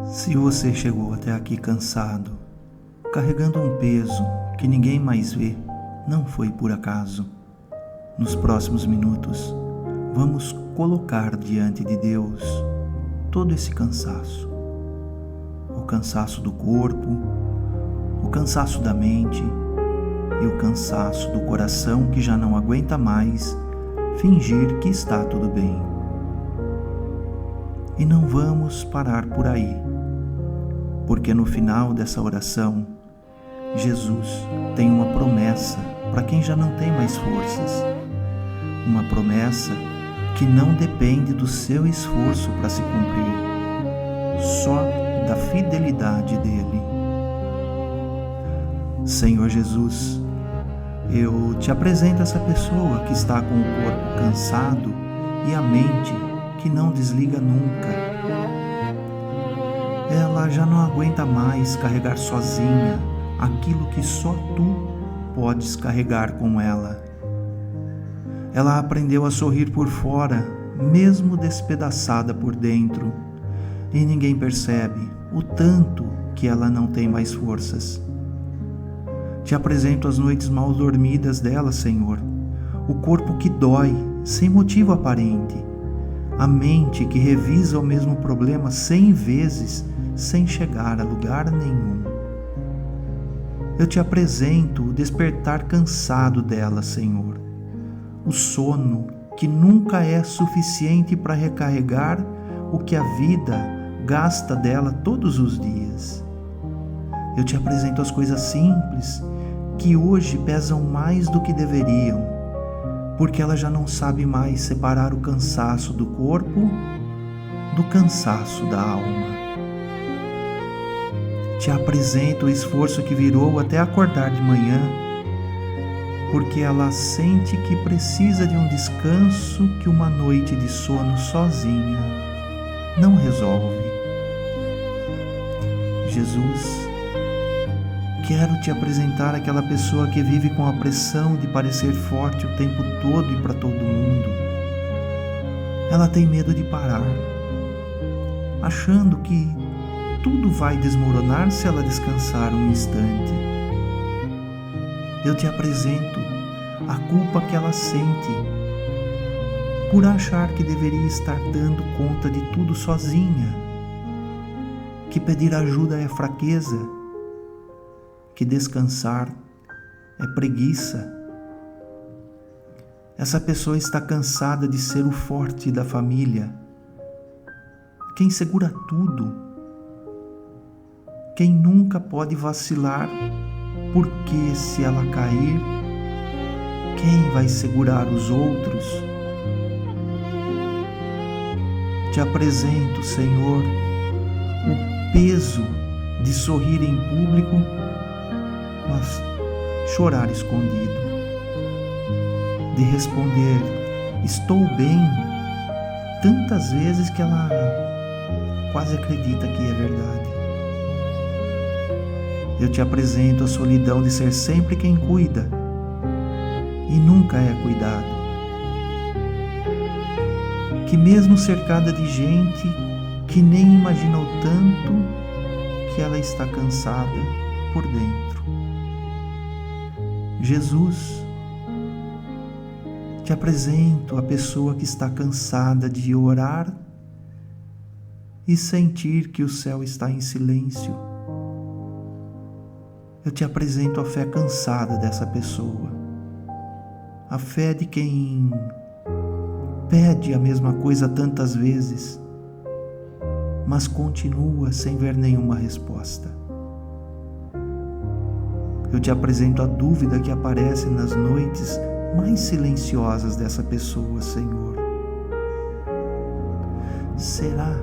Se você chegou até aqui cansado, carregando um peso que ninguém mais vê, não foi por acaso. Nos próximos minutos, vamos colocar diante de Deus todo esse cansaço. O cansaço do corpo, o cansaço da mente e o cansaço do coração que já não aguenta mais fingir que está tudo bem. E não vamos parar por aí, porque no final dessa oração, Jesus tem uma promessa para quem já não tem mais forças. Uma promessa que não depende do seu esforço para se cumprir, só da fidelidade dele. Senhor Jesus, eu te apresento essa pessoa que está com o corpo cansado e a mente que não desliga nunca. Ela já não aguenta mais carregar sozinha aquilo que só tu podes carregar com ela. Ela aprendeu a sorrir por fora, mesmo despedaçada por dentro, e ninguém percebe o tanto que ela não tem mais forças. Te apresento as noites mal dormidas dela, Senhor, o corpo que dói sem motivo aparente, a mente que revisa o mesmo problema 100 vezes sem chegar a lugar nenhum. Eu te apresento o despertar cansado dela, Senhor, o sono que nunca é suficiente para recarregar o que a vida gasta dela todos os dias. Eu te apresento as coisas simples que hoje pesam mais do que deveriam, porque ela já não sabe mais separar o cansaço do corpo do cansaço da alma. Te apresento o esforço que virou até acordar de manhã, porque ela sente que precisa de um descanso que uma noite de sono sozinha não resolve. Jesus, quero te apresentar aquela pessoa que vive com a pressão de parecer forte o tempo todo e para todo mundo. Ela tem medo de parar, achando que tudo vai desmoronar se ela descansar um instante. Eu te apresento a culpa que ela sente por achar que deveria estar dando conta de tudo sozinha, que pedir ajuda é fraqueza, que descansar é preguiça. Essa pessoa está cansada de ser o forte da família, quem segura tudo, quem nunca pode vacilar, porque se ela cair, quem vai segurar os outros? Te apresento, Senhor, o peso de sorrir em público, mas chorar escondido, de responder "estou bem" tantas vezes que ela quase acredita que é verdade. Eu te apresento a solidão de ser sempre quem cuida e nunca é cuidado, que mesmo cercada de gente que nem imaginou tanto, que ela está cansada por dentro. Jesus, te apresento a pessoa que está cansada de orar e sentir que o céu está em silêncio. Eu te apresento a fé cansada dessa pessoa, a fé de quem pede a mesma coisa tantas vezes, mas continua sem ver nenhuma resposta. Eu te apresento a dúvida que aparece nas noites mais silenciosas dessa pessoa, Senhor. Será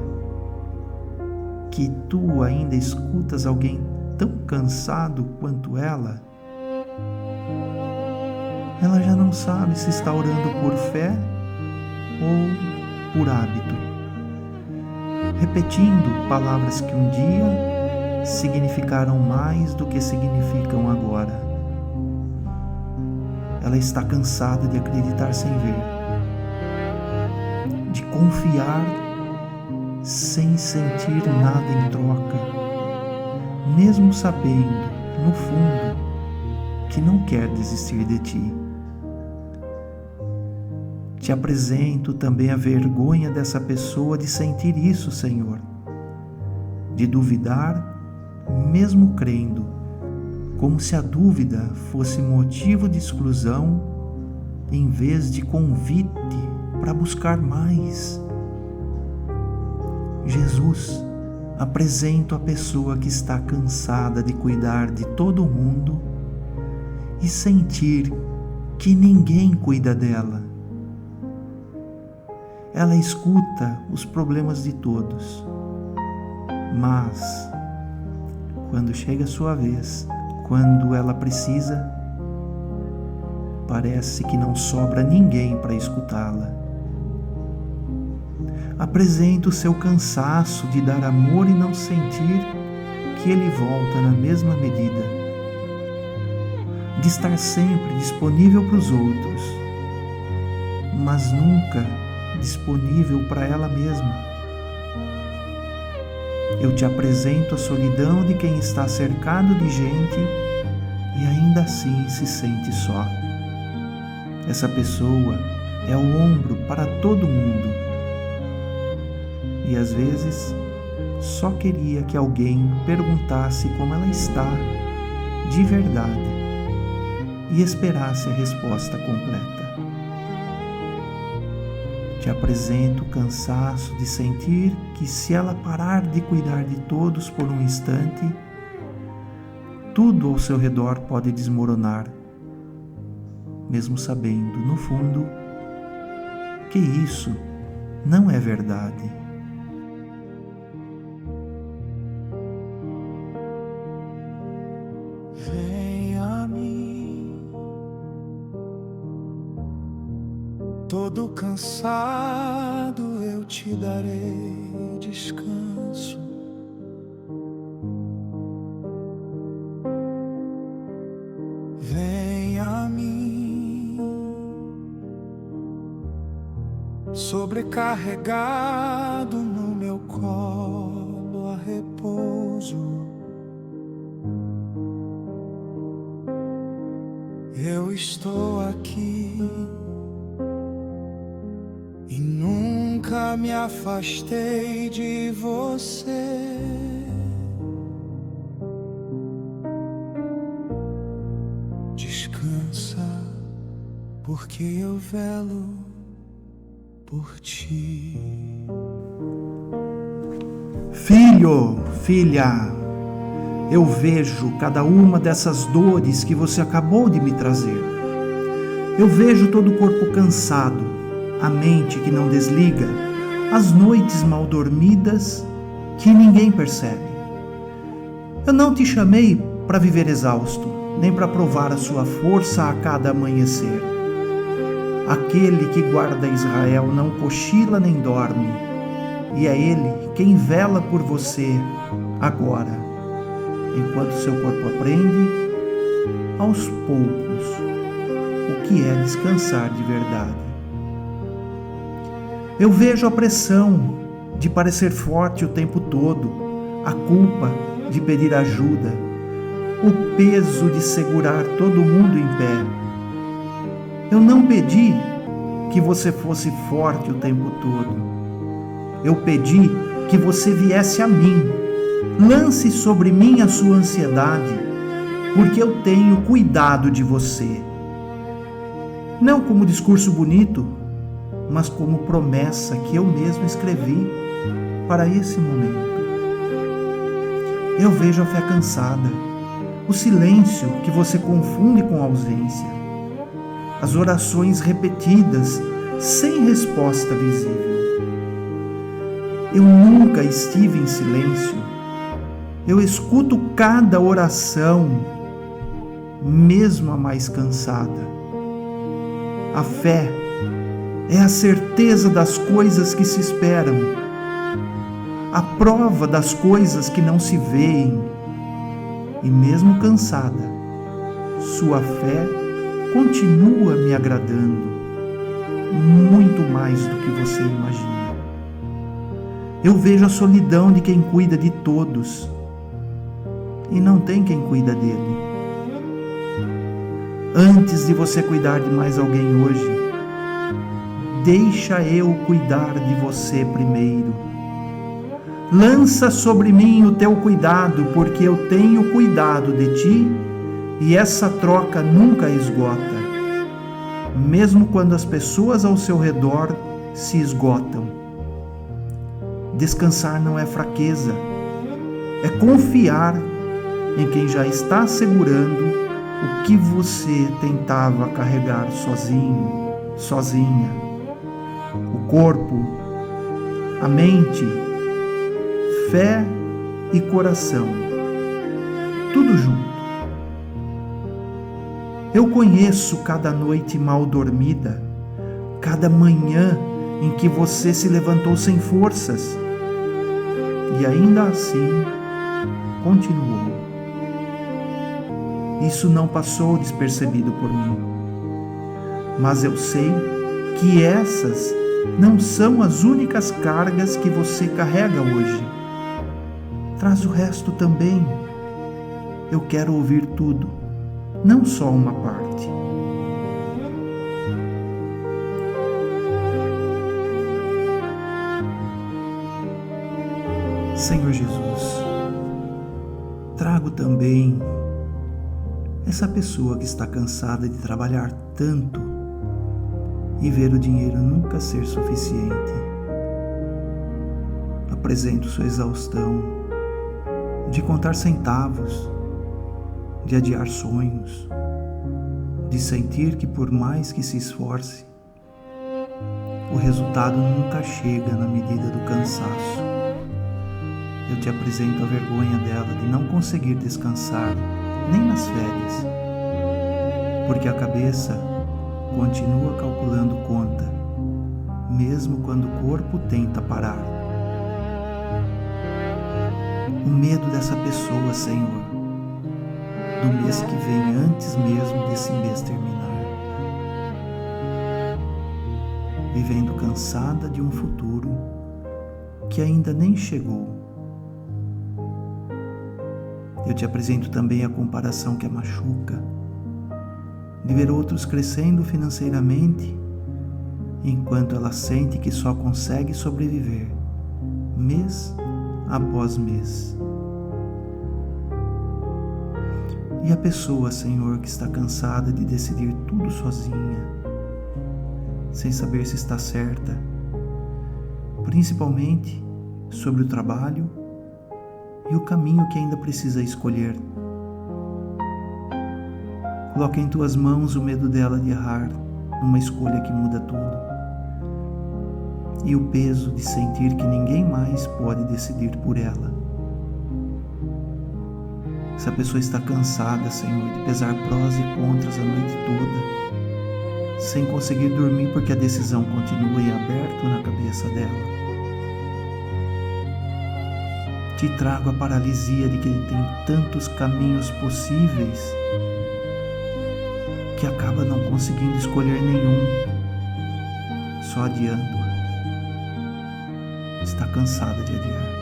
que tu ainda escutas alguém tão cansado quanto ela? Ela já não sabe se está orando por fé ou por hábito, repetindo palavras que um dia significaram mais do que significam agora. Ela está cansada de acreditar sem ver, de confiar sem sentir nada em troca, mesmo sabendo, no fundo, que não quer desistir de ti. Te apresento também a vergonha dessa pessoa de sentir isso, Senhor, de duvidar, mesmo crendo, como se a dúvida fosse motivo de exclusão em vez de convite para buscar mais. Jesus, apresento a pessoa que está cansada de cuidar de todo mundo e sentir que ninguém cuida dela. Ela escuta os problemas de todos, mas quando chega a sua vez, quando ela precisa, parece que não sobra ninguém para escutá-la. Apresenta o seu cansaço de dar amor e não sentir que ele volta na mesma medida, de estar sempre disponível para os outros, mas nunca disponível para ela mesma. Eu te apresento a solidão de quem está cercado de gente e ainda assim se sente só. Essa pessoa é o ombro para todo mundo e às vezes só queria que alguém perguntasse como ela está de verdade e esperasse a resposta completa. Te apresento o cansaço de sentir que se ela parar de cuidar de todos por um instante, tudo ao seu redor pode desmoronar, mesmo sabendo, no fundo, que isso não é verdade. Vem a mim, todo cansado eu te darei descanso. Vem a mim, sobrecarregado no meu colo a repouso. Eu estou aqui e nunca me afastei de você. Descansa, porque eu velo por ti. Filho, filha, eu vejo cada uma dessas dores que você acabou de me trazer. Eu vejo todo o corpo cansado, a mente que não desliga, as noites mal dormidas que ninguém percebe. Eu não te chamei para viver exausto, nem para provar a sua força a cada amanhecer. Aquele que guarda Israel não cochila nem dorme, e é Ele quem vela por você agora, enquanto seu corpo aprende, aos poucos, o que é descansar de verdade. Eu vejo a pressão de parecer forte o tempo todo, a culpa de pedir ajuda, o peso de segurar todo mundo em pé. Eu não pedi que você fosse forte o tempo todo. Eu pedi que você viesse a mim. Lance sobre mim a sua ansiedade, porque eu tenho cuidado de você. Não como discurso bonito, mas como promessa que eu mesmo escrevi para esse momento. Eu vejo a fé cansada, o silêncio que você confunde com a ausência, as orações repetidas sem resposta visível. Eu nunca estive em silêncio. Eu escuto cada oração, mesmo a mais cansada. A fé é a certeza das coisas que se esperam, a prova das coisas que não se veem. E mesmo cansada, sua fé continua me agradando, muito mais do que você imagina. Eu vejo a solidão de quem cuida de todos e não tem quem cuida dele. Antes de você cuidar de mais alguém hoje, deixa eu cuidar de você primeiro. Lança sobre mim o teu cuidado, porque eu tenho cuidado de ti e essa troca nunca esgota, mesmo quando as pessoas ao seu redor se esgotam. Descansar não é fraqueza, é confiar em quem já está segurando o que você tentava carregar sozinho, sozinha. O corpo, a mente, fé e coração, tudo junto. Eu conheço cada noite mal dormida, cada manhã em que você se levantou sem forças e ainda assim continuou. Isso não passou despercebido por mim, mas eu sei que essas não são as únicas cargas que você carrega hoje. Traz o resto também. Eu quero ouvir tudo, não só uma parte. Senhor Jesus, trago também essa pessoa que está cansada de trabalhar tanto e ver o dinheiro nunca ser suficiente. Apresento sua exaustão de contar centavos, de adiar sonhos, de sentir que por mais que se esforce, o resultado nunca chega na medida do cansaço. Eu te apresento a vergonha dela de não conseguir descansar nem nas férias, porque a cabeça continua calculando conta, mesmo quando o corpo tenta parar. O medo dessa pessoa, Senhor, do mês que vem antes mesmo desse mês terminar, vivendo cansada de um futuro que ainda nem chegou. Eu te apresento também a comparação que a machuca, de ver outros crescendo financeiramente, enquanto ela sente que só consegue sobreviver, mês após mês. E a pessoa, Senhor, que está cansada de decidir tudo sozinha, sem saber se está certa, principalmente sobre o trabalho e o caminho que ainda precisa escolher. Coloca em tuas mãos o medo dela de errar numa escolha que muda tudo, e o peso de sentir que ninguém mais pode decidir por ela. Essa pessoa está cansada, Senhor, de pesar prós e contras a noite toda, sem conseguir dormir porque a decisão continua em aberto na cabeça dela. Te trago a paralisia de quem tem tantos caminhos possíveis que acaba não conseguindo escolher nenhum, só adiando. Está cansada de adiar.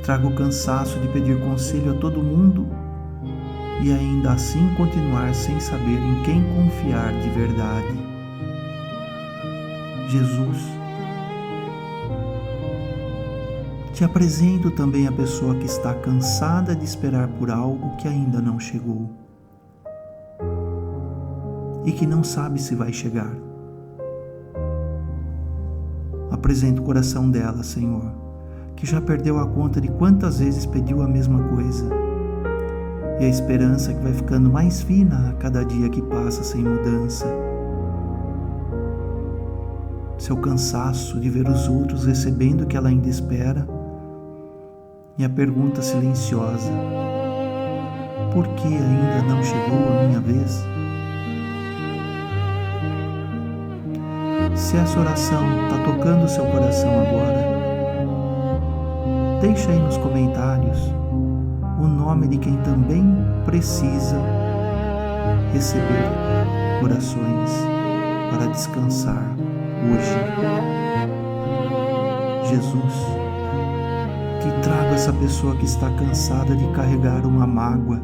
Trago o cansaço de pedir conselho a todo mundo e ainda assim continuar sem saber em quem confiar de verdade. Jesus, te apresento também a pessoa que está cansada de esperar por algo que ainda não chegou e que não sabe se vai chegar. Apresento o coração dela, Senhor, que já perdeu a conta de quantas vezes pediu a mesma coisa, e a esperança que vai ficando mais fina a cada dia que passa sem mudança. Seu cansaço de ver os outros recebendo o que ela ainda espera, e a pergunta silenciosa: por que ainda não chegou a minha vez? Se essa oração está tocando o seu coração agora, deixa aí nos comentários o nome de quem também precisa receber orações para descansar hoje. Jesus, que trago essa pessoa que está cansada de carregar uma mágoa,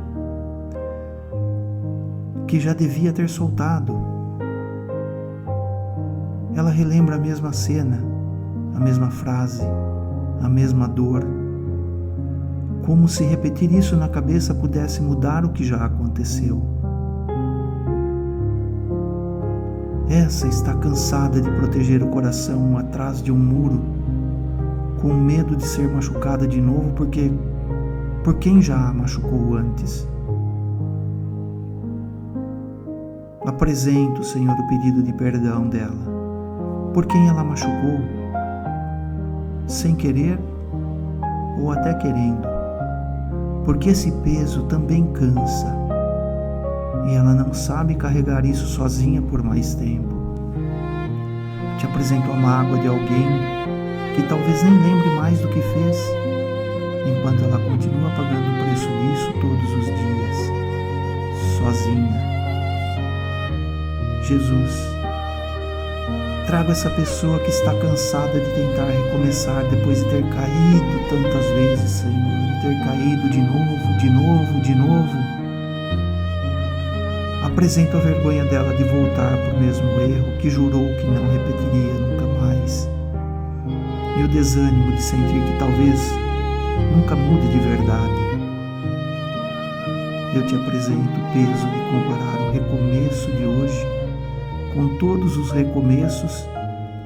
que já devia ter soltado. Ela relembra a mesma cena, a mesma frase, a mesma dor, como se repetir isso na cabeça pudesse mudar o que já aconteceu. Essa está cansada de proteger o coração atrás de um muro, com medo de ser machucada de novo por quem já a machucou antes. Apresento, Senhor, o pedido de perdão dela, por quem ela machucou, sem querer ou até querendo, porque esse peso também cansa e ela não sabe carregar isso sozinha por mais tempo. Te apresento a mágoa de alguém que talvez nem lembre mais do que fez, enquanto ela continua pagando o preço disso todos os dias, sozinha. Jesus, trago essa pessoa que está cansada de tentar recomeçar depois de ter caído tantas vezes, Senhor, de ter caído de novo. Apresento a vergonha dela de voltar para o mesmo erro que jurou que não repetiria nunca mais. E o desânimo de sentir que talvez nunca mude de verdade. Eu te apresento o peso de comparar o recomeço de hoje com todos os recomeços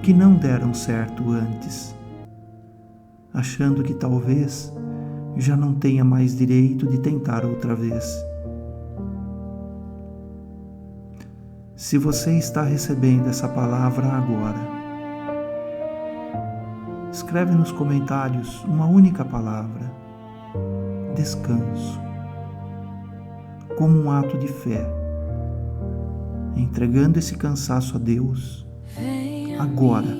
que não deram certo antes, achando que talvez já não tenha mais direito de tentar outra vez. Se você está recebendo essa palavra agora, escreve nos comentários uma única palavra: descanso, como um ato de fé, entregando esse cansaço a Deus, agora,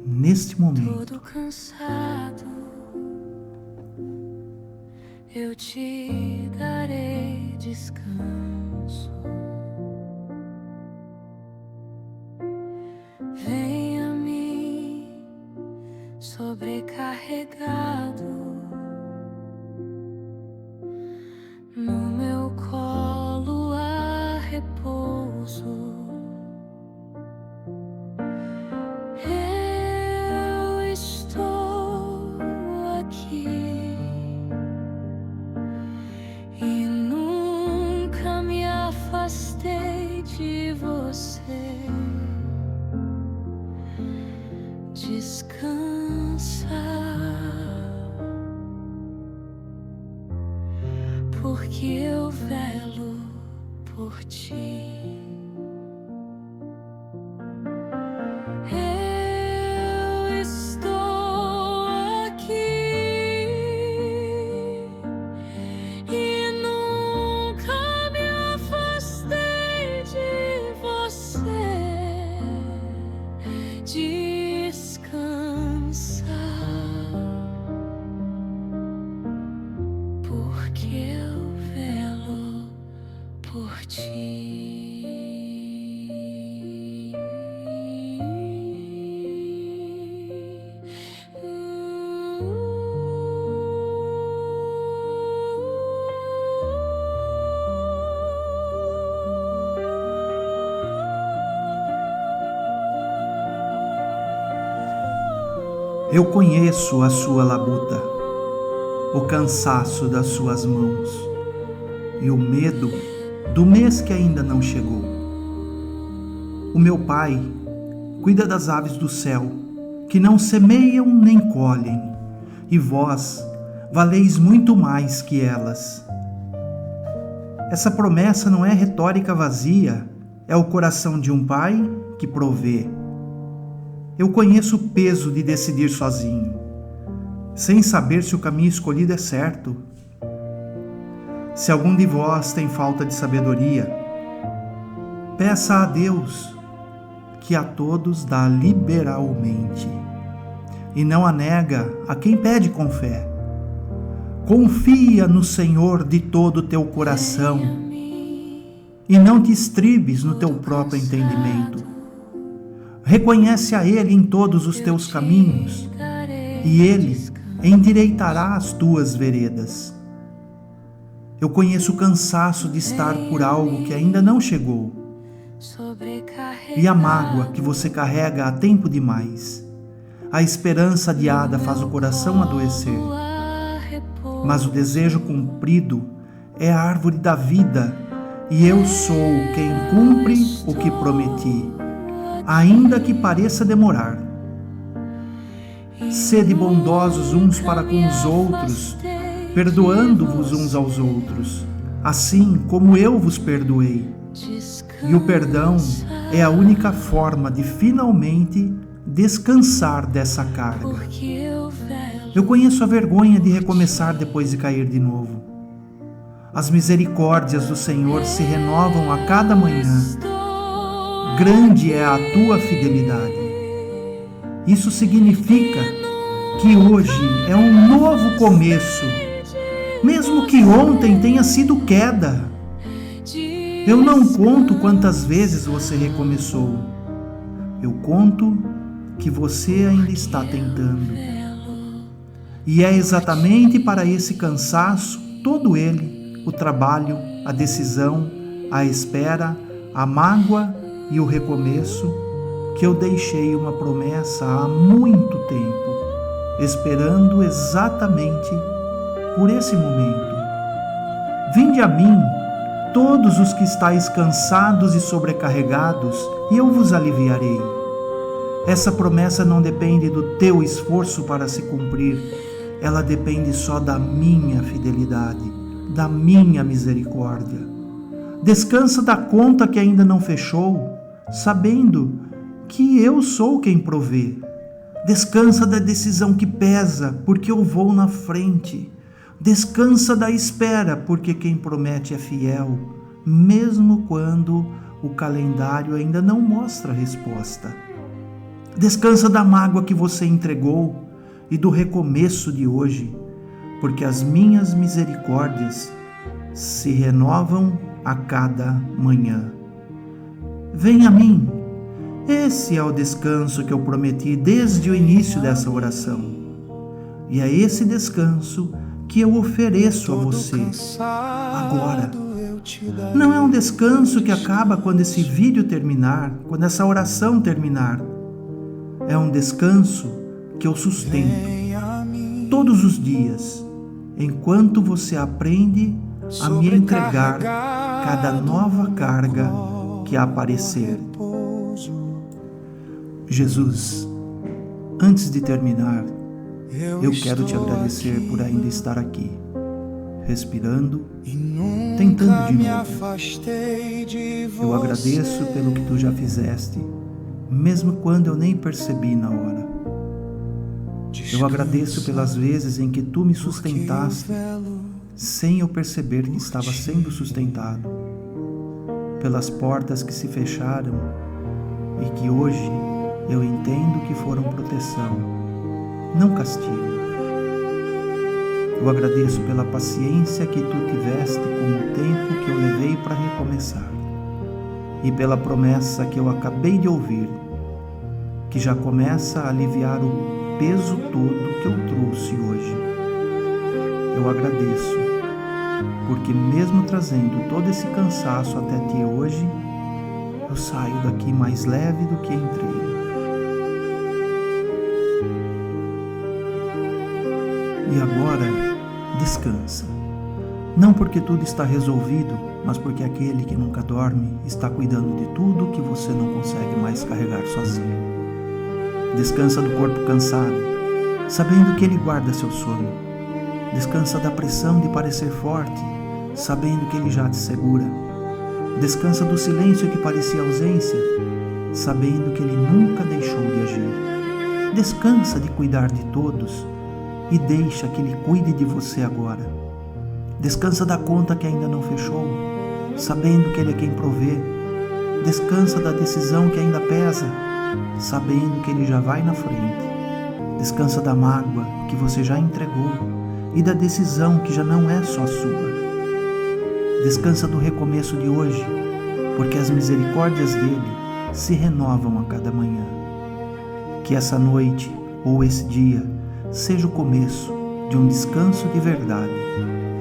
neste momento. Todo cansado, eu te darei descanso. Vem a mim, sobrecarregado, no meu colo há repouso. Eu estou aqui e nunca me afastei de você. Descansa, porque eu velo por ti. Eu estou aqui e nunca me afastei de você. Descansa, porque eu velo por ti. Eu conheço a sua labuta, o cansaço das suas mãos e o medo do mês que ainda não chegou. O meu Pai cuida das aves do céu, que não semeiam nem colhem, e vós valeis muito mais que elas. Essa promessa não é retórica vazia, é o coração de um pai que provê. Eu conheço o peso de decidir sozinho, sem saber se o caminho escolhido é certo. Se algum de vós tem falta de sabedoria, peça a Deus, que a todos dá liberalmente, e não a nega a quem pede com fé. Confia no Senhor de todo o teu coração, e não te estribes no teu próprio entendimento. Reconhece a Ele em todos os teus caminhos, e Ele endireitará as tuas veredas. Eu conheço o cansaço de estar por algo que ainda não chegou, e a mágoa que você carrega há tempo demais. A esperança adiada faz o coração adoecer, mas o desejo cumprido é a árvore da vida, e eu sou quem cumpre o que prometi, ainda que pareça demorar. Sede bondosos uns para com os outros, perdoando-vos uns aos outros, assim como eu vos perdoei. E o perdão é a única forma de finalmente descansar dessa carga. Eu conheço a vergonha de recomeçar depois de cair de novo. As misericórdias do Senhor se renovam a cada manhã. Grande é a tua fidelidade. Isso significa que hoje é um novo começo, mesmo que ontem tenha sido queda. Eu não conto quantas vezes você recomeçou. Eu conto que você ainda está tentando. E é exatamente para esse cansaço, todo ele, o trabalho, a decisão, a espera, a mágoa e o recomeço, que eu deixei uma promessa há muito tempo, esperando exatamente por esse momento. Vinde a mim, todos os que estáis cansados e sobrecarregados, e eu vos aliviarei. Essa promessa não depende do teu esforço para se cumprir, ela depende só da minha fidelidade, da minha misericórdia. Descansa da conta que ainda não fechou, sabendo que eu sou quem provê. Descansa da decisão que pesa, porque eu vou na frente. Descansa da espera, porque quem promete é fiel, mesmo quando o calendário ainda não mostra a resposta. Descansa da mágoa que você entregou e do recomeço de hoje, porque as minhas misericórdias se renovam a cada manhã. Venha a mim. Esse é o descanso que eu prometi desde o início dessa oração. E é esse descanso que eu ofereço a você agora. Não é um descanso que acaba quando esse vídeo terminar, quando essa oração terminar. É um descanso que eu sustento todos os dias, enquanto você aprende a me entregar cada nova carga que aparecer. Jesus, antes de terminar, eu quero te agradecer por ainda estar aqui, respirando, tentando de novo. Eu agradeço pelo que tu já fizeste, mesmo quando eu nem percebi na hora. Eu agradeço pelas vezes em que tu me sustentaste, sem eu perceber que estava sendo sustentado, pelas portas que se fecharam e que hoje eu entendo que foram proteção, não castigo. Eu agradeço pela paciência que tu tiveste com o tempo que eu levei para recomeçar e pela promessa que eu acabei de ouvir, que já começa a aliviar o peso todo que eu trouxe hoje. Eu agradeço, porque mesmo trazendo todo esse cansaço até ti hoje, eu saio daqui mais leve do que entrei. E agora, descansa. Não porque tudo está resolvido, mas porque aquele que nunca dorme está cuidando de tudo que você não consegue mais carregar sozinho. Descansa do corpo cansado, sabendo que ele guarda seu sono. Descansa da pressão de parecer forte, sabendo que ele já te segura. Descansa do silêncio que parecia ausência, sabendo que ele nunca deixou de agir. Descansa de cuidar de todos e deixa que ele cuide de você agora. Descansa da conta que ainda não fechou, sabendo que ele é quem provê. Descansa da decisão que ainda pesa, sabendo que ele já vai na frente. Descansa da mágoa que você já entregou e da decisão que já não é só sua. Descansa do recomeço de hoje, porque as misericórdias dele se renovam a cada manhã. Que essa noite ou esse dia seja o começo de um descanso de verdade,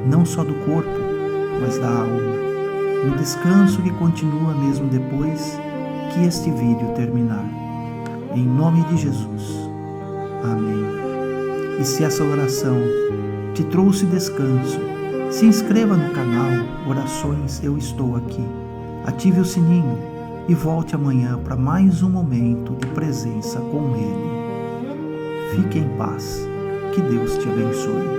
não só do corpo, mas da alma. Um descanso que continua mesmo depois que este vídeo terminar. Em nome de Jesus. Amém. E se essa oração te trouxe descanso, se inscreva no canal Orações Eu Estou Aqui. Ative o sininho e volte amanhã para mais um momento de presença com Ele. Fique em paz. Que Deus te abençoe.